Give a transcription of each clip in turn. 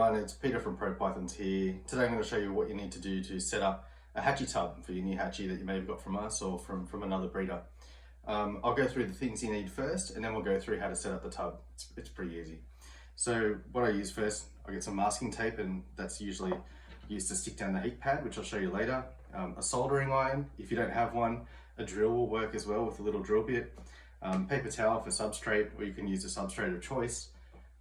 everyone, it's Peter from ProPythons here. Today I'm going to show you what you need to do to set up a hatchie tub for your new hatchie that you may have got from us or from another breeder. I'll go through the things you need first, and then we'll go through how to set up the tub. It's pretty easy. So what I use first, I get some masking tape, and that's usually used to stick down the heat pad, which I'll show you later. A soldering iron, if you don't have one, a drill will work as well with a little drill bit. Paper towel for substrate, or you can use a substrate of choice.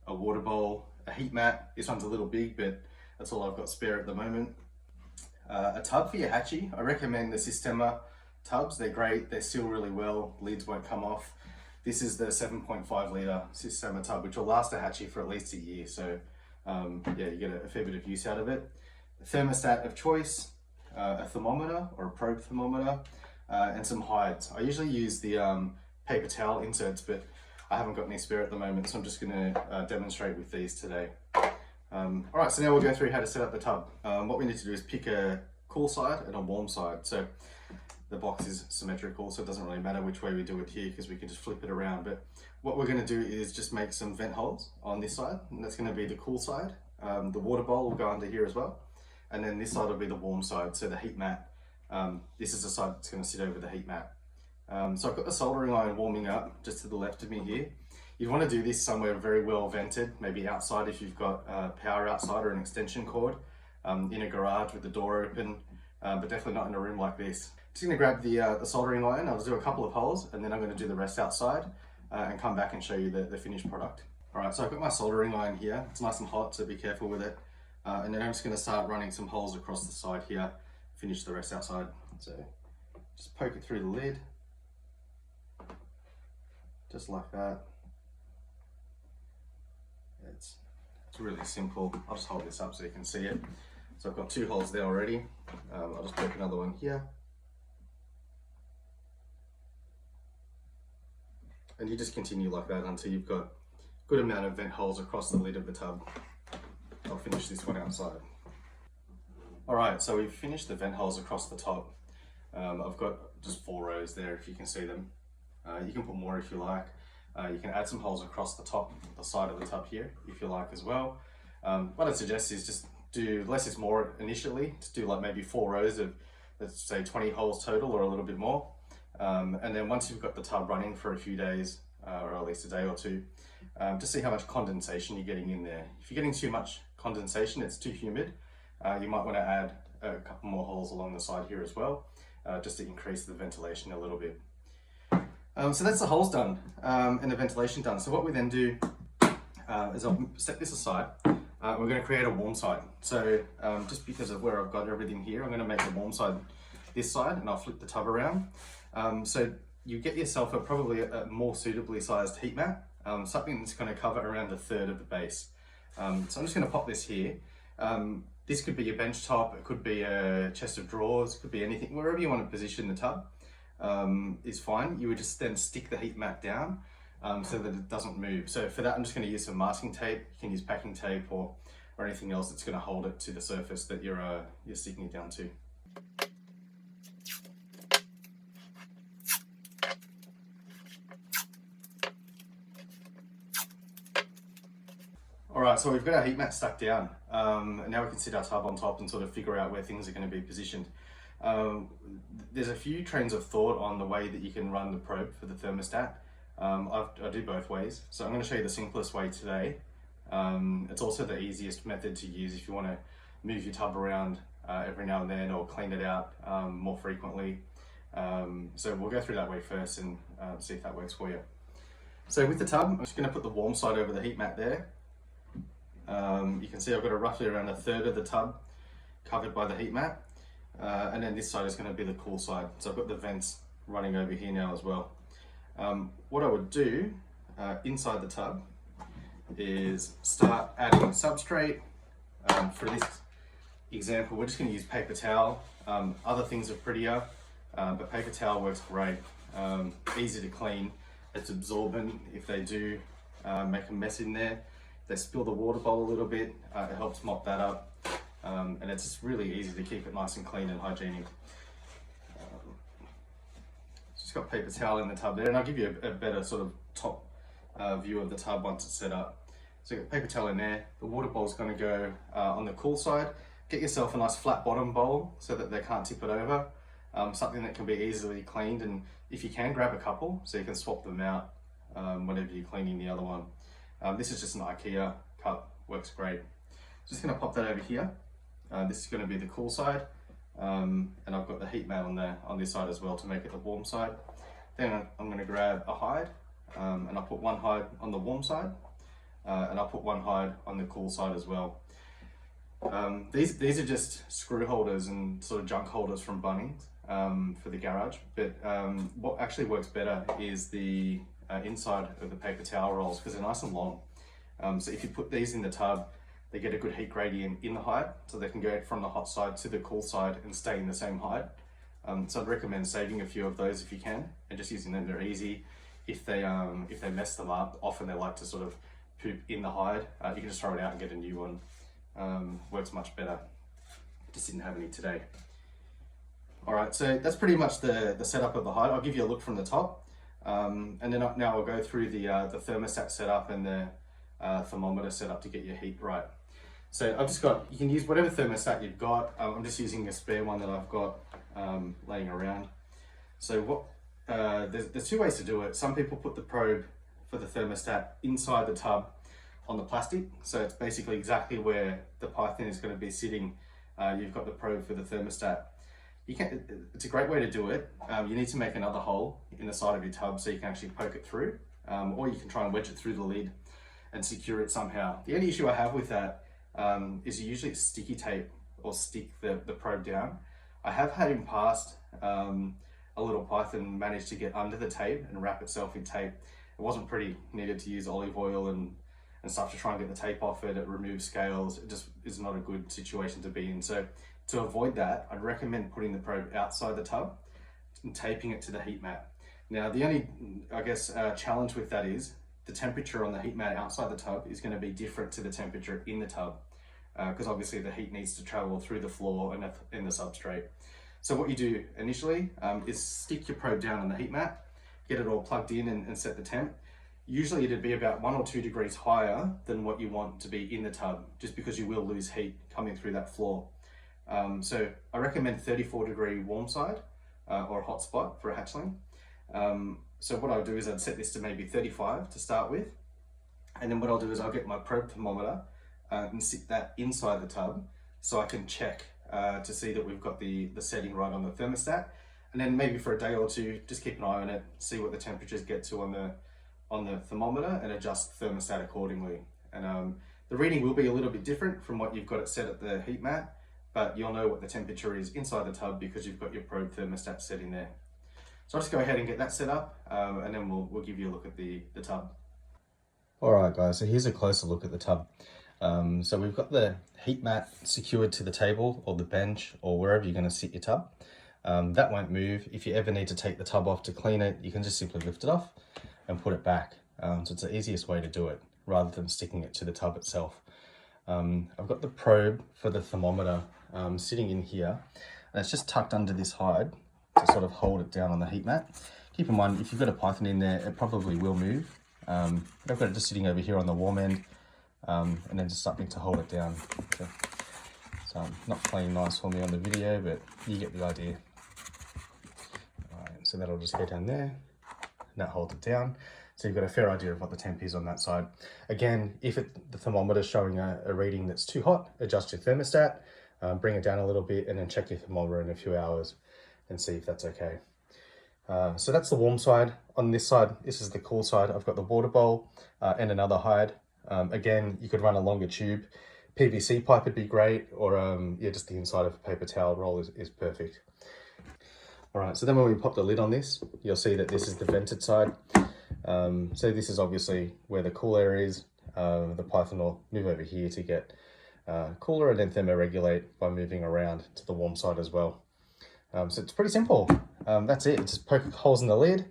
A water bowl, a heat mat. This one's a little big, but that's all I've got spare at the moment. A tub for your hatchie. I recommend the Sistema tubs. They're great, they seal really well, lids won't come off. This is the 7.5 litre Sistema tub, which will last a hatchie for at least a year. So yeah, you get a fair bit of use out of it. A thermostat of choice, a thermometer or a probe thermometer, and some hides. I usually use the paper towel inserts, but I haven't got any spare at the moment, so I'm just going to demonstrate with these today. Alright, so now we'll go through how to set up the tub. What we need to do is pick a cool side and a warm side. So the box is symmetrical, so it doesn't really matter which way we do it here because we can just flip it around. But what we're going to do is just make some vent holes on this side, and that's going to be the cool side. The water bowl will go under here as well, and then this side will be the warm side, so the heat mat. This is the side that's going to sit over the heat mat. So I've got the soldering iron warming up just to the left of me here. You want to do this somewhere very well vented, maybe outside if you've got power outside or an extension cord, in a garage with the door open, but definitely not in a room like this. Just going to grab the soldering iron. I'll do a couple of holes, and then I'm going to do the rest outside and come back and show you the finished product. Alright, so I've got my soldering iron here. It's nice and hot, so be careful with it. And then I'm just going to start running some holes across the side here, finish the rest outside. So just poke it through the lid. Just like that. It's really simple. I'll just hold this up so you can see it. So I've got two holes there already. I'll just poke another one here. And you just continue like that until you've got a good amount of vent holes across the lid of the tub. I'll finish this one outside. Alright, so we've finished the vent holes across the top. I've got just 4 rows there if you can see them. You can put more if you like. You can add some holes across the top, the side of the tub here, if you like as well. What I'd suggest is just do less is more initially. Just do like maybe 4 rows of, let's say 20 holes total or a little bit more. And then once you've got the tub running for a few days, or at least a day or two, just see how much condensation you're getting in there. If you're getting too much condensation, it's too humid, you might want to add a couple more holes along the side here as well, just to increase the ventilation a little bit. So that's the holes done and the ventilation done. So what we then do is I'll set this aside. We're going to create a warm side. So just because of where I've got everything here, I'm going to make the warm side this side, and I'll flip the tub around. So you get yourself probably a more suitably sized heat mat, something that's going to cover around 1/3 of the base. So I'm just going to pop this here. This could be a bench top, it could be a chest of drawers, it could be anything, wherever you want to position the tub. Is fine. You would just then stick the heat mat down so that it doesn't move. So for that, I'm just going to use some masking tape. You can use packing tape or anything else that's going to hold it to the surface that you're sticking it down to. Alright, so we've got our heat mat stuck down, and now we can sit our tub on top and sort of figure out where things are going to be positioned. There's a few trains of thought on the way that you can run the probe for the thermostat. I do both ways, so I'm going to show you the simplest way today. It's also the easiest method to use if you want to move your tub around every now and then or clean it out more frequently. So we'll go through that way first and see if that works for you. So with the tub, I'm just going to put the warm side over the heat mat there. You can see I've got roughly around 1/3 of the tub covered by the heat mat. And then this side is going to be the cool side. So I've got the vents running over here now as well. What I would do inside the tub is start adding substrate. For this example, we're just going to use paper towel. Other things are prettier, but paper towel works great. Easy to clean. It's absorbent if they do make a mess in there. They spill the water bowl a little bit, it helps mop that up. And it's just really easy to keep it nice and clean and hygienic. Just got paper towel in the tub there, and I'll give you a better sort of top view of the tub once it's set up. So you got the paper towel in there. The water bowl is going to go on the cool side. Get yourself a nice flat bottom bowl so that they can't tip it over. Something that can be easily cleaned, and if you can, grab a couple so you can swap them out whenever you're cleaning the other one. This is just an IKEA cup, works great. Just going to pop that over here. This is going to be the cool side, and I've got the heat mat on this side as well to make it the warm side. Then I'm going to grab a hide, and I'll put one hide on the warm side, and I'll put one hide on the cool side as well. These are just screw holders and sort of junk holders from Bunnings for the garage, but what actually works better is the inside of the paper towel rolls, because they're nice and long. So if you put these in the tub, they get a good heat gradient in the hide, so they can go from the hot side to the cool side and stay in the same hide. So I'd recommend saving a few of those if you can, and just using them. They're easy. If they mess them up, often they like to sort of poop in the hide. You can just throw it out and get a new one. Works much better. Just didn't have any today. All right, so that's pretty much the setup of the hide. I'll give you a look from the top, and then now I'll go through the thermostat setup and the thermometer setup to get your heat right. So I've just got, you can use whatever thermostat you've got. I'm just using a spare one that I've got laying around. So what there's two ways to do it. Some people put the probe for the thermostat inside the tub on the plastic, so it's basically exactly where the Python is going to be sitting. You've got the probe for the thermostat. It's a great way to do it. You need to make another hole in the side of your tub so you can actually poke it through, or you can try and wedge it through the lid and secure it somehow. The only issue I have with that is you usually sticky tape or stick the probe down. I have had in past a little Python manage to get under the tape and wrap itself in tape. It wasn't pretty. Needed to use olive oil and stuff to try and get the tape off it. It removes scales. It just is not a good situation to be in. So to avoid that, I'd recommend putting the probe outside the tub and taping it to the heat mat. Now the only, I guess, challenge with that is the temperature on the heat mat outside the tub is going to be different to the temperature in the tub, because obviously the heat needs to travel through the floor and in the substrate. So what you do initially is stick your probe down on the heat mat, get it all plugged in and set the temp. Usually it'd be about 1 or 2 degrees higher than what you want to be in the tub, just because you will lose heat coming through that floor. So I recommend 34-degree warm side or hot spot for a hatchling. So what I'll do is I'd set this to maybe 35 to start with. And then what I'll do is I'll get my probe thermometer and stick that inside the tub so I can check to see that we've got the setting right on the thermostat. And then maybe for a day or two, just keep an eye on it, see what the temperatures get to on the thermometer and adjust the thermostat accordingly. And the reading will be a little bit different from what you've got it set at the heat mat, but you'll know what the temperature is inside the tub because you've got your probe thermostat set in there. So I'll just go ahead and get that set up, and then we'll give you a look at the tub. All right, guys, so here's a closer look at the tub. So we've got the heat mat secured to the table or the bench or wherever you're going to sit your tub. That won't move. If you ever need to take the tub off to clean it, you can just simply lift it off and put it back. So it's the easiest way to do it rather than sticking it to the tub itself. I've got the probe for the thermometer sitting in here, and it's just tucked under this hide to sort of hold it down on the heat mat. Keep in mind, if you've got a Python in there, it probably will move. But I've got it just sitting over here on the warm end, and then just something to hold it down. So not playing nice for me on the video, but you get the idea. All right, so that'll just go down there, and that holds it down. So you've got a fair idea of what the temp is on that side. Again, if the thermometer is showing a reading that's too hot, adjust your thermostat, bring it down a little bit, and then check your thermometer in a few hours and see if that's okay. So that's the warm side. On this side, this is the cool side. I've got the water bowl and another hide. Again, you could run a longer tube. PVC pipe would be great, or yeah, just the inside of a paper towel roll is perfect. All right, so then when we pop the lid on this, you'll see that this is the vented side. So this is obviously where the cool air is. The Python will move over here to get cooler and then thermoregulate by moving around to the warm side as well. So it's pretty simple. That's it. Just poke holes in the lid,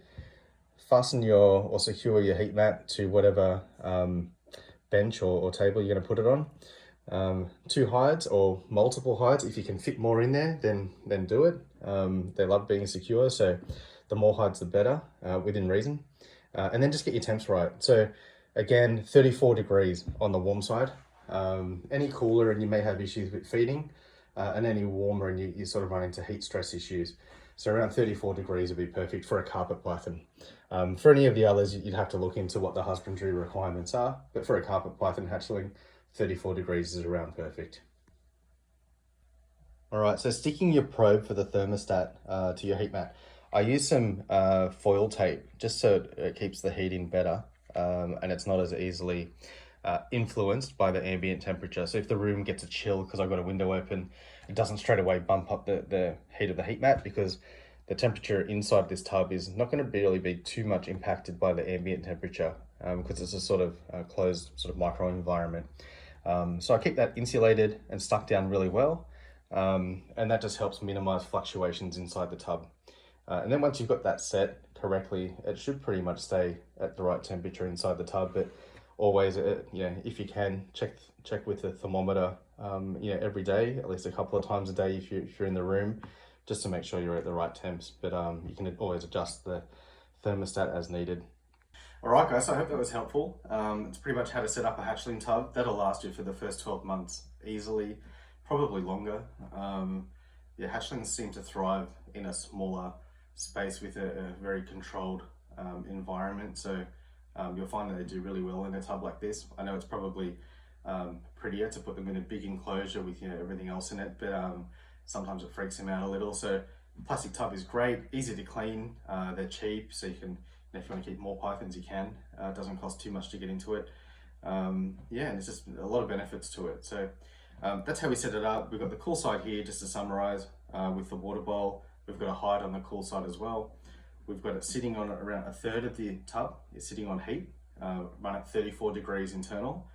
fasten or secure your heat mat to whatever bench or table you're going to put it on. 2 hides or multiple hides. If you can fit more in there, then do it. They love being secure, so the more hides the better, within reason. And then just get your temps right. So Again, 34 degrees on the warm side. Any cooler and you may have issues with feeding, and any warmer and you sort of run into heat stress issues. So around 34 degrees would be perfect for a carpet python. For any of the others, you'd have to look into what the husbandry requirements are, but for a carpet python hatchling, 34 degrees is around perfect. All right, so sticking your probe for the thermostat to your heat mat, I use some foil tape just so it keeps the heat in better, and it's not as easily influenced by the ambient temperature. So if the room gets a chill because I've got a window open, it doesn't straight away bump up the heat of the heat mat, because the temperature inside this tub is not going to really be too much impacted by the ambient temperature, because it's a sort of closed sort of micro environment. So I keep that insulated and stuck down really well. And that just helps minimize fluctuations inside the tub. And then once you've got that set correctly, it should pretty much stay at the right temperature inside the tub. But always, if you can, check with the thermometer, every day, at least a couple of times a day if you're in the room, just to make sure you're at the right temps. But you can always adjust the thermostat as needed. All right, guys, so I hope that was helpful. It's pretty much how to set up a hatchling tub. That'll last you for the first 12 months easily, probably longer. Hatchlings seem to thrive in a smaller space with a very controlled environment. So you'll find that they do really well in a tub like this. I know it's probably prettier to put them in a big enclosure with everything else in it, but sometimes it freaks them out a little. So plastic tub is great, easy to clean, they're cheap, so you can, if you want to keep more pythons, you can. It doesn't cost too much to get into it. And there's just a lot of benefits to it. So that's how we set it up. We've got the cool side here, just to summarize, with the water bowl. We've got a hide on the cool side as well. We've got it sitting on around a third of the tub. It's sitting on heat, run at 34 degrees internal,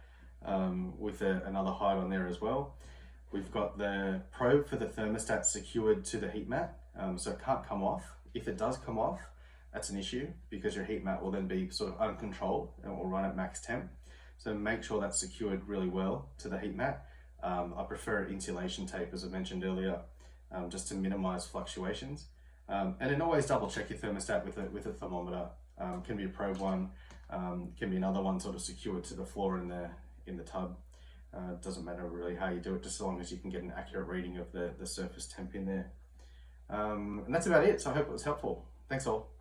with another hide on there as well. We've got the probe for the thermostat secured to the heat mat, so it can't come off. If it does come off, that's an issue, because your heat mat will then be sort of uncontrolled and will run at max temp. So make sure that's secured really well to the heat mat. I prefer insulation tape, as I mentioned earlier, just to minimize fluctuations. And then always double check your thermostat with a thermometer. Can be a probe one, can be another one sort of secured to the floor in the tub. Doesn't matter really how you do it, just as long as you can get an accurate reading of the surface temp in there. And that's about it. So I hope it was helpful. Thanks all.